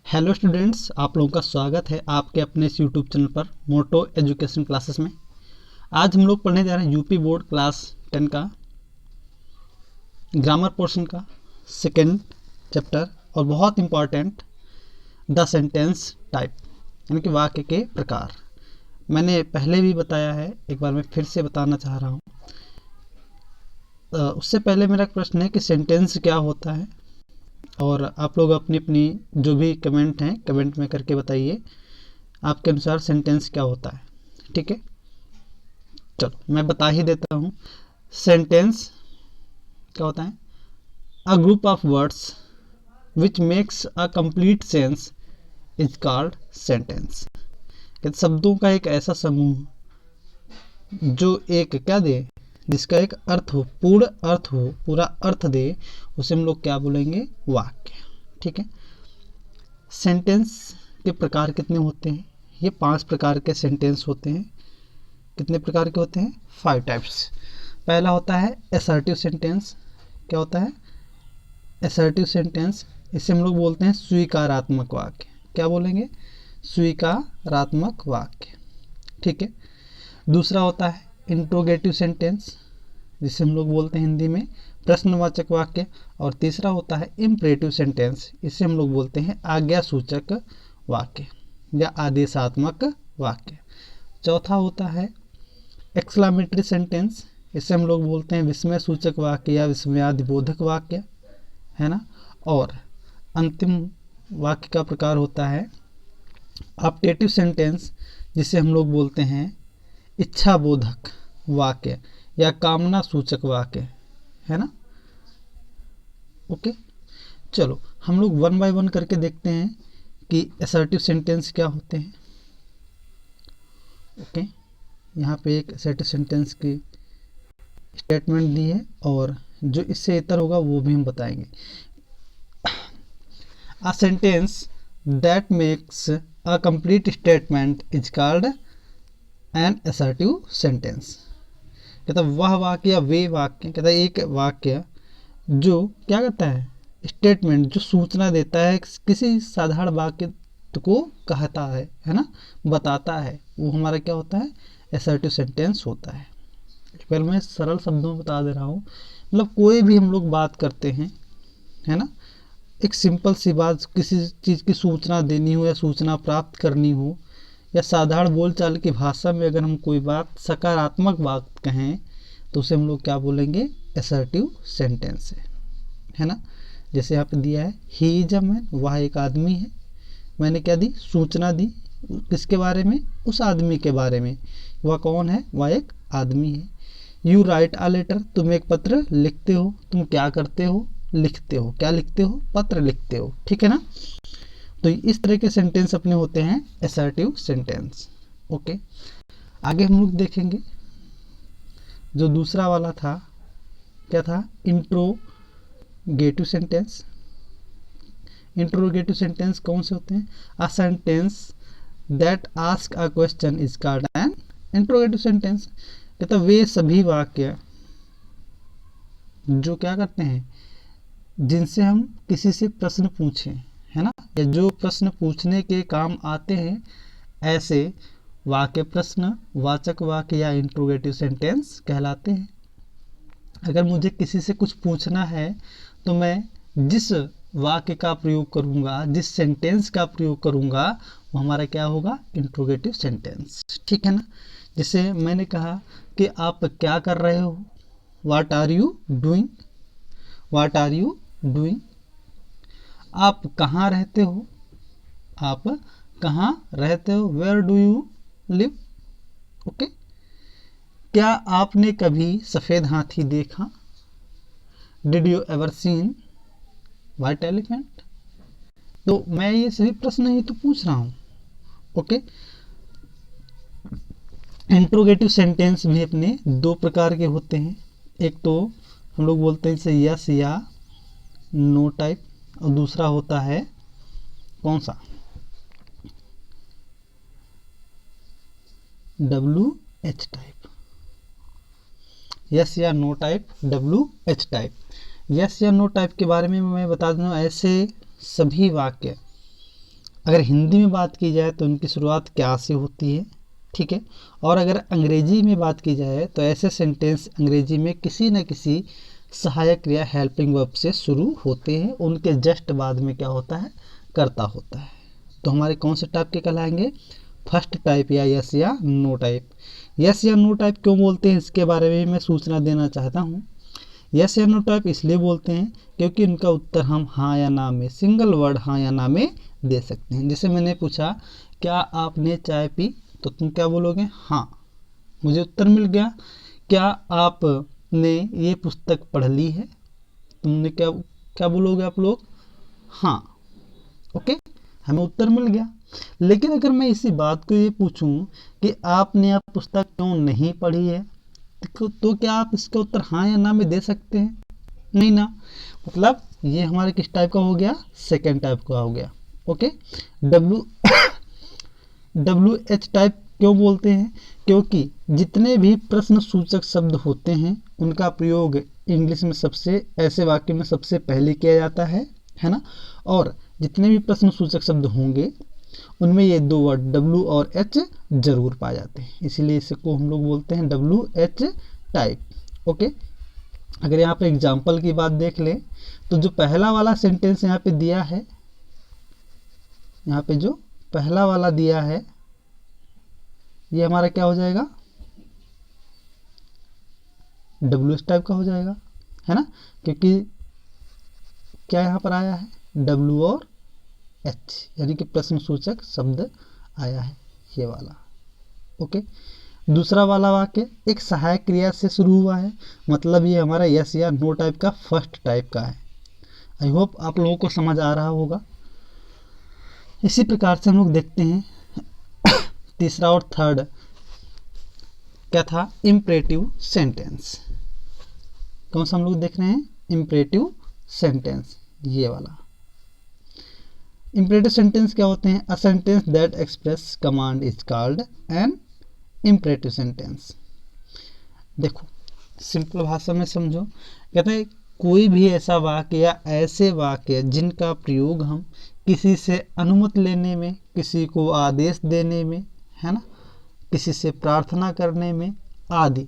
Hello students, आप लोगों का स्वागत है आपके अपने इस यूट्यूब चैनल पर मोटो एजुकेशन क्लासेस में। आज हम लोग पढ़ने जा रहे हैं यूपी बोर्ड क्लास 10 का ग्रामर पोर्शन का सेकेंड चैप्टर और बहुत इम्पॉर्टेंट द सेंटेंस टाइप यानी कि वाक्य के प्रकार। मैंने पहले भी बताया है, एक बार मैं फिर से बताना चाह रहा हूँ। उससे पहले मेरा प्रश्न है कि सेंटेंस क्या होता है, और आप लोग अपनी अपनी जो भी कमेंट हैं कमेंट में करके बताइए आपके अनुसार सेंटेंस क्या होता है। ठीक है, चलो मैं बता ही देता हूँ। सेंटेंस क्या होता है? A group of words which makes a complete sense is called sentence. शब्दों का एक ऐसा समूह जो एक क्या दे, जिसका एक अर्थ हो, पूर्ण अर्थ हो, पूरा अर्थ दे, उसे हम लोग क्या बोलेंगे? वाक्य। ठीक है, सेंटेंस के प्रकार कितने होते हैं? ये 5 प्रकार के सेंटेंस होते हैं। कितने प्रकार के होते हैं? 5 टाइप्स। पहला होता है असर्टिव सेंटेंस। क्या होता है? असर्टिव सेंटेंस, इसे हम लोग बोलते हैं स्वीकारात्मक वाक्य। क्या बोलेंगे? स्वीकारात्मक वाक्य। ठीक है। दूसरा होता है इंट्रोगेटिव सेंटेंस, जिसे हम लोग बोलते हैं हिंदी में प्रश्नवाचक वाक्य। और तीसरा होता है इम्परेटिव सेंटेंस, इसे हम लोग बोलते हैं आज्ञा सूचक वाक्य या आदेशात्मक वाक्य। चौथा होता है एक्सक्लामेटरी सेंटेंस, इसे हम लोग बोलते हैं विस्मय सूचक वाक्य या विस्मयादिबोधक वाक्य, है ना। और अंतिम वाक्य का प्रकार होता है ऑप्टेटिव सेंटेंस, जिसे हम लोग बोलते हैं इच्छाबोधक वाक्य या कामना सूचक वाक्य, है ना। ओके, चलो हम लोग 1 बाय 1 करके देखते हैं कि असर्टिव सेंटेंस क्या होते हैं। ओके, यहाँ पे एक असर्टिव सेंटेंस की स्टेटमेंट दी है और जो इससे इतर होगा वो भी हम बताएंगे। A sentence that makes a complete statement is called an assertive sentence. कहता वह वाक्य या वे वाक्य, कहता एक वाक्य जो क्या करता है? स्टेटमेंट, जो सूचना देता है, किसी साधारण वाक्य को कहता है ना, बताता है, वो हमारा क्या होता है? असर्टिव सेंटेंस होता है। फिर मैं सरल शब्दों में बता दे रहा हूँ, मतलब कोई भी हम लोग बात करते हैं, है ना, एक सिंपल सी बात, किसी चीज़ की सूचना देनी हो या सूचना प्राप्त करनी हो, या साधारण बोलचाल की भाषा में अगर हम कोई बात सकारात्मक बात कहें तो उसे हम लोग क्या बोलेंगे? असर्टिव सेंटेंस है ना। जैसे यहाँ पे दिया है ही इज अ मैन, वह एक आदमी है। मैंने क्या दी? सूचना दी। किसके बारे में? उस आदमी के बारे में। वह कौन है? वह एक आदमी है। यू राइट अ लेटर, तुम एक पत्र लिखते हो। तुम क्या करते हो? लिखते हो। क्या लिखते हो? पत्र लिखते हो। ठीक है ना। तो इस तरह के सेंटेंस अपने होते हैं असर्टिव सेंटेंस। ओके, आगे हम लोग देखेंगे जो दूसरा वाला था, क्या था? Interrogative sentence. इंट्रोगेटिव सेंटेंस कौन से होते हैं? A sentence that ask a question is called an interrogative sentence. कहता वे सभी वाक्य जो क्या करते हैं? जिनसे हम किसी से प्रश्न पूछें, है ना, या जो प्रश्न पूछने के काम आते हैं, ऐसे वाक्य प्रश्न वाचक वाक्य या इंट्रोगेटिव सेंटेंस कहलाते हैं। अगर मुझे किसी से कुछ पूछना है तो मैं जिस वाक्य का प्रयोग करूंगा, जिस सेंटेंस का प्रयोग करूंगा, वो हमारा क्या होगा? Interrogative sentence. ठीक है ना। जैसे मैंने कहा कि आप क्या कर रहे हो? What are you doing? What are you doing. आप कहाँ रहते हो? आप कहाँ रहते हो? Where do you live? Okay. क्या आपने कभी सफ़ेद हाथी देखा? Did you ever seen white elephant? तो मैं ये सभी प्रश्न ही तो पूछ रहा हूँ। ओके, इंट्रोगेटिव सेंटेंस भी अपने 2 प्रकार के होते हैं। एक तो हम लोग बोलते हैं इसे यस या नो टाइप, और दूसरा होता है कौन सा? WH type. यस या no type, WH type. Yes या नो टाइप के बारे में मैं बता दूं, ऐसे सभी वाक्य अगर हिंदी में बात की जाए तो उनकी शुरुआत क्या से होती है, ठीक है। और अगर अंग्रेजी में बात की जाए तो ऐसे सेंटेंस अंग्रेजी में किसी न किसी सहायक क्रिया हेल्पिंग वर्ब से शुरू होते हैं, उनके जस्ट बाद में क्या होता है, कर्ता होता है। तो हमारे कौन से टाइप के कहलाएंगे, फर्स्ट टाइप या यस या नो टाइप। यस या नो टाइप क्यों बोलते हैं इसके बारे में मैं सूचना देना चाहता हूँ। यस या नो टाइप इसलिए बोलते हैं क्योंकि इनका उत्तर हम हाँ या ना में, सिंगल वर्ड हाँ या ना में दे सकते हैं। जैसे मैंने पूछा क्या आपने चाय पी, तो तुम क्या बोलोगे, हाँ, मुझे उत्तर मिल गया। क्या आपने ये पुस्तक पढ़ ली है, तुमने क्या क्या बोलोगे आप लोग, हाँ, ओके, हमें उत्तर मिल गया। लेकिन अगर मैं इसी बात को ये पूछूं कि आपने यह पुस्तक क्यों नहीं पढ़ी है, तो क्या आप इसका उत्तर हाँ या ना में दे सकते हैं, नहीं ना। मतलब ये हमारे किस टाइप का हो गया, सेकेंड टाइप का हो गया, ओके। WH टाइप क्यों बोलते हैं, क्योंकि जितने भी प्रश्न सूचक शब्द होते हैं उनका प्रयोग इंग्लिश में सबसे, ऐसे वाक्य में सबसे पहले किया जाता है ना। और जितने भी प्रश्न सूचक शब्द होंगे उनमें ये दो वर्ड W और H जरूर पाए जाते हैं, इसीलिए इसको हम लोग बोलते हैं WH टाइप, ओके। अगर यहाँ पे एग्जाम्पल की बात देख लें तो जो पहला वाला सेंटेंस यहाँ पे दिया है, यहाँ पे जो पहला वाला दिया है ये हमारा क्या हो जाएगा, WH टाइप का हो जाएगा, है ना, क्योंकि क्या यहाँ पर आया है, W और H, यानी कि प्रश्न सूचक शब्द आया है ये वाला, ओके। दूसरा वाला वाक्य एक सहायक क्रिया से शुरू हुआ है, मतलब ये हमारा यस या नो टाइप का फर्स्ट टाइप का है। आई होप आप लोगों को समझ आ रहा होगा। इसी प्रकार से हम लोग देखते हैं तीसरा और थर्ड क्या था, इम्परेटिव सेंटेंस। कौन सा हम लोग देख रहे हैं, इम्परेटिव सेंटेंस, ये वाला। इम्परेटिव सेंटेंस क्या होते हैं, a sentence that express command is called an imperative sentence. देखो सिंपल भाषा में समझो, कहते हैं कोई भी ऐसा वाक्य या ऐसे वाक्य जिनका प्रयोग हम किसी से अनुमति लेने में, किसी को आदेश देने में, है ना, किसी से प्रार्थना करने में आदि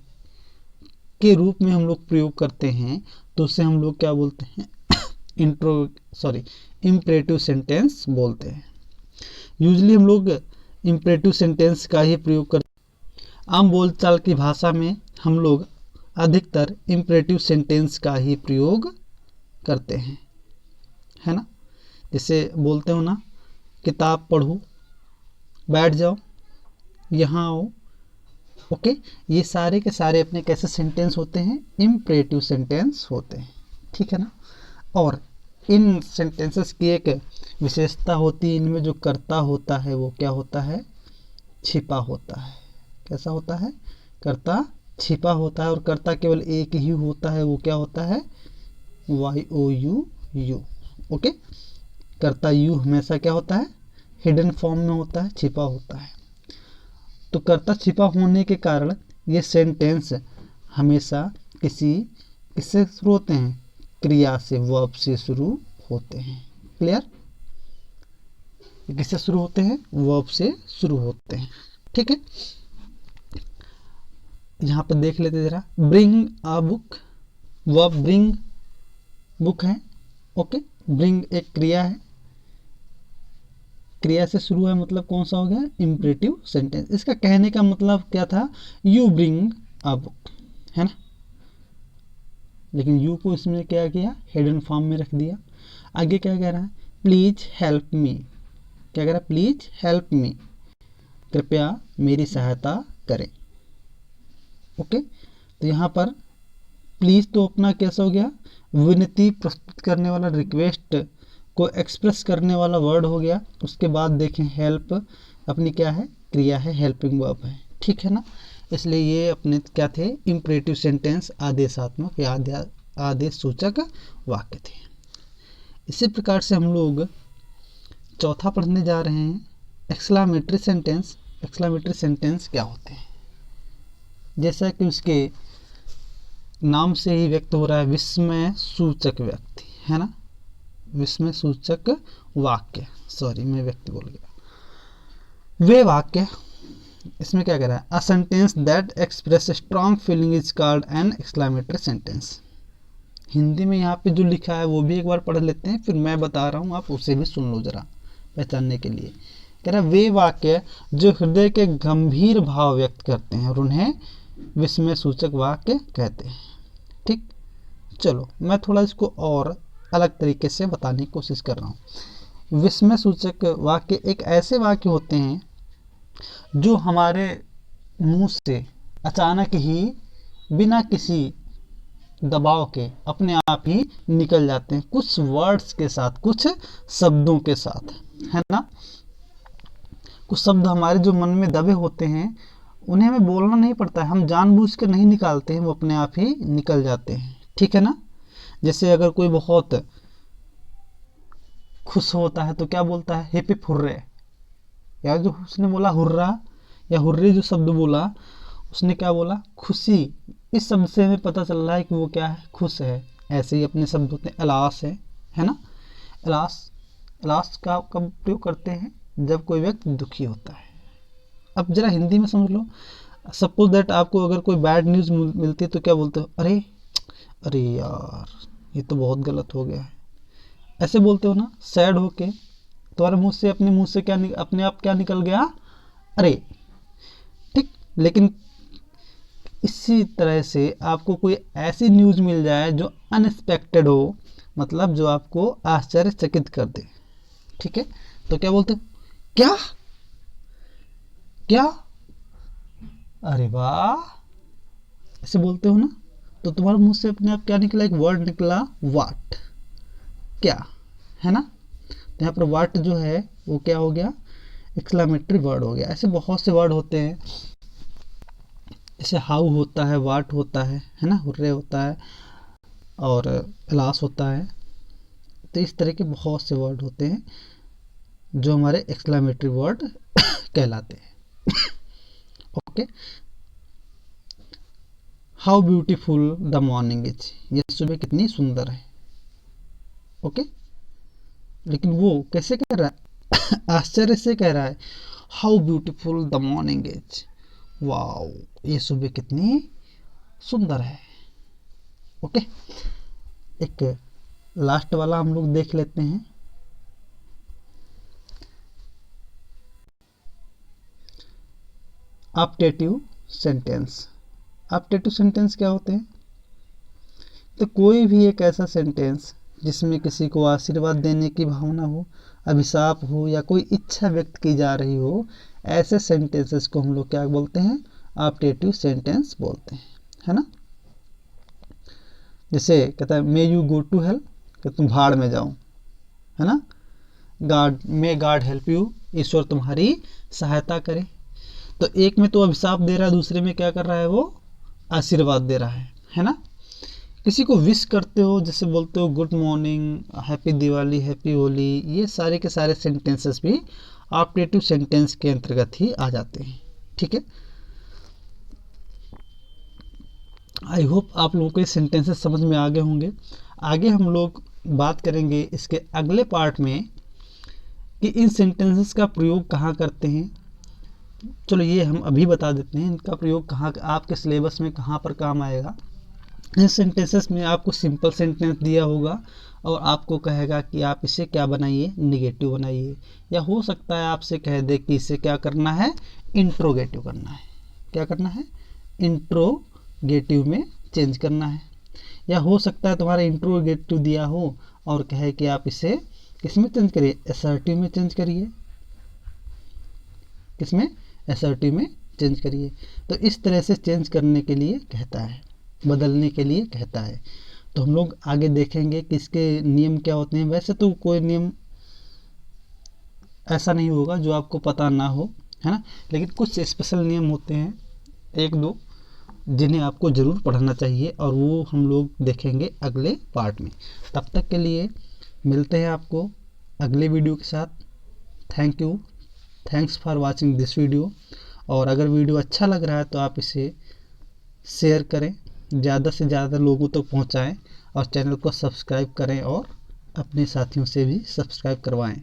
के रूप में हम लोग प्रयोग करते हैं, तो उसे हम लोग क्या बोलते हैं, इम्परेटिव सेंटेंस बोलते हैं। यूजली हम लोग इम्परेटिव सेंटेंस का ही प्रयोग करते हैं। आम बोलचाल की भाषा में हम लोग अधिकतर इम्परेटिव सेंटेंस का ही प्रयोग करते हैं, है ना। जैसे बोलते हो ना, किताब पढ़ो, बैठ जाओ, यहाँ आओ, ओके। ये सारे के सारे अपने कैसे सेंटेंस होते हैं, इम्परेटिव सेंटेंस होते हैं, ठीक है ना। और इन सेंटेंसेस की एक विशेषता होती है, इनमें जो कर्ता होता है वो क्या होता है, छिपा होता है। कैसा होता है, कर्ता छिपा होता है, और कर्ता केवल एक ही होता है, वो क्या होता है, YOU, ओके। कर्ता यू हमेशा क्या होता है, हिडन फॉर्म में होता है, छिपा होता है। तो कर्ता छिपा होने के कारण ये सेंटेंस हमेशा किससे शुरू होते हैं, क्रिया से, वर्ब से शुरू होते हैं। क्लियर, किससे शुरू होते हैं, वर्ब से शुरू होते हैं, ठीक है। यहाँ पर देख लेते जरा, bring a book, verb bring, book है, ओके। ब्रिंग एक क्रिया है, क्रिया से शुरू है, मतलब कौन सा हो गया, इम्परेटिव सेंटेंस। इसका कहने का मतलब क्या था, यू ब्रिंग अ बुक, है ना, लेकिन यू को इसमें क्या किया, हिडन फॉर्म में रख दिया। आगे क्या कह रहा है, प्लीज हेल्प मी, क्या कह रहा है, प्लीज हेल्प मी, कृपया मेरी सहायता करें, ओके। तो यहाँ पर प्लीज तो अपना कैसा हो गया, विनती प्रस्तुत करने वाला, रिक्वेस्ट को एक्सप्रेस करने वाला वर्ड हो गया। उसके बाद देखें हेल्प अपनी क्या है, क्रिया है, हेल्पिंग वर्ब है, ठीक है ना। इसलिए ये अपने क्या थे, इम्परेटिव सेंटेंस, आदेशात्मक या आदेश सूचक वाक्य थे। इसी प्रकार से हम लोग चौथा पढ़ने जा रहे हैं, एक्सक्लामेटरी सेंटेंस। एक्सक्लामेटरी सेंटेंस क्या होते हैं, जैसा कि उसके नाम से ही व्यक्त हो रहा है, विस्मय सूचक व्यक्ति, है ना, विस्मय सूचक वाक्य, सॉरी मैं व्यक्ति बोल गया, वे वाक्य, इसमें क्या कह रहा है, a sentence that express strong feeling is called an exclamatory sentence. Hindi में यहाँ पे जो लिखा है वो भी एक बार पढ़ लेते हैं, फिर मैं बता रहा हूँ, आप उसे भी सुन लो जरा पहचानने के लिए। कह रहा है वे वाक्य जो हृदय के गंभीर भाव व्यक्त करते हैं और उन्हें विस्मय सूचक वाक्य कहते हैं। ठीक, चलो मैं थोड़ा इसको और अलग तरीके से बताने की कोशिश कर रहा हूँ। विस्मय सूचक वाक्य एक ऐसे वाक्य होते हैं जो हमारे मुंह से अचानक ही बिना किसी दबाव के अपने आप ही निकल जाते हैं, कुछ वर्ड्स के साथ, कुछ शब्दों के साथ, है ना। कुछ शब्द हमारे जो मन में दबे होते हैं उन्हें हमें बोलना नहीं पड़ता है, हम जानबूझ के नहीं निकालते हैं, वो अपने आप ही निकल जाते हैं। ठीक है ना। जैसे अगर कोई बहुत खुश होता है तो क्या बोलता है, हिप हिप हुर्रे, या जो उसने बोला हुर्रा या हुर्रे जो शब्द बोला उसने क्या बोला, खुशी। इस शब्द से हमें पता चल रहा है कि वो क्या है, खुश है। ऐसे ही अपने शब्द होते हैं, अलास है ना। अलास का कब प्रयोग करते हैं, जब कोई व्यक्ति दुखी होता है। अब जरा हिंदी में समझ लो, सपोज दैट आपको अगर कोई बैड न्यूज़ मिलती है तो क्या बोलते हो, अरे अरे यार ये तो बहुत गलत हो गया है, ऐसे बोलते हो ना। सैड होके तुम्हारे मुंह से, अपने मुंह से क्या अपने आप क्या निकल गया, अरे। ठीक, लेकिन इसी तरह से आपको कोई ऐसी न्यूज़ मिल जाए जो अनएक्सपेक्टेड हो, मतलब जो आपको आश्चर्यचकित कर दे, ठीक है, तो क्या बोलते हो, क्या क्या, अरे वाह, ऐसे बोलते हो ना। तो तुम्हारे मुंह से अपने आप क्या निकला, एक वर्ड निकला, वाट, क्या, है ना। तो यहाँ पर वाट जो है वो क्या हो गया, एक्सक्लेमेटरी वर्ड हो गया। ऐसे बहुत से वर्ड होते हैं, जैसे हाउ होता है, वाट होता है ना, हुर्रे होता है और अलास होता है। तो इस तरह के बहुत से वर्ड होते हैं जो हमारे एक्सक्लेमेटरी वर्ड कहलाते हैं। Okay, how beautiful the morning is, ये सुबह कितनी सुंदर है। ओके, लेकिन वो कैसे कह रहा है, आश्चर्य से कह रहा है, how beautiful the morning is, wow ये सुबह कितनी सुंदर है। ओके, एक लास्ट वाला हम लोग देख लेते हैं। Optative sentence. ऑप्टेटिव सेंटेंस क्या होते हैं, तो कोई भी एक ऐसा सेंटेंस जिसमें किसी को आशीर्वाद देने की भावना हो, अभिशाप हो या कोई इच्छा व्यक्त की जा रही हो, ऐसे सेंटेंसेस को हम लोग क्या बोलते हैं, ऑप्टेटिव सेंटेंस बोलते हैं, है ना। जैसे कहता है may you go to hell, कि तुम भाड़ में जाओ, है ना। गॉड हेल्प यू, ईश्वर तुम्हारी सहायता करे। तो एक में तो अभिशाप दे रहा है, दूसरे में क्या कर रहा है, वो आशीर्वाद दे रहा है ना। किसी को विश करते हो, जैसे बोलते हो good morning, happy Diwali, happy Holi, ये सारे के सारे सेंटेंसेस भी ऑप्टेटिव सेंटेंस के अंतर्गत ही आ जाते हैं। ठीक है, आई होप आप लोगों को ये सेंटेंसेस समझ में आ गए होंगे। आगे हम लोग बात करेंगे इसके अगले पार्ट में कि इन सेंटेंसेस का प्रयोग कहाँ करते हैं। चलो ये हम अभी बता देते हैं, इनका प्रयोग कहाँ आपके सिलेबस में कहाँ पर काम आएगा। इन सेंटेंसेस में आपको सिंपल सेंटेंस दिया होगा और आपको कहेगा कि आप इसे क्या बनाइए, निगेटिव बनाइए, या हो सकता है आपसे कह दे कि इसे क्या करना है, इंट्रोगेटिव करना है। क्या करना है, इंट्रोगेटिव में चेंज करना है। या हो सकता है तुम्हारा इंट्रोगेटिव दिया हो और कहे कि आप इसे किस में चेंज करिए, असर्टिव में चेंज करिए। किसमें, असर्टिव में चेंज करिए। तो इस तरह से चेंज करने के लिए कहता है, बदलने के लिए कहता है। तो हम लोग आगे देखेंगे कि इसके नियम क्या होते हैं। वैसे तो कोई नियम ऐसा नहीं होगा जो आपको पता ना हो, है ना, लेकिन कुछ स्पेशल नियम होते हैं, एक दो, जिन्हें आपको ज़रूर पढ़ना चाहिए और वो हम लोग देखेंगे अगले पार्ट में। तब तक के लिए मिलते हैं आपको अगले वीडियो के साथ। Thank you, thanks for watching this video. और अगर वीडियो अच्छा लग रहा है तो आप इसे शेयर करें, ज़्यादा से ज़्यादा लोगों तक पहुंचाएं और चैनल को सब्सक्राइब करें और अपने साथियों से भी सब्सक्राइब करवाएं।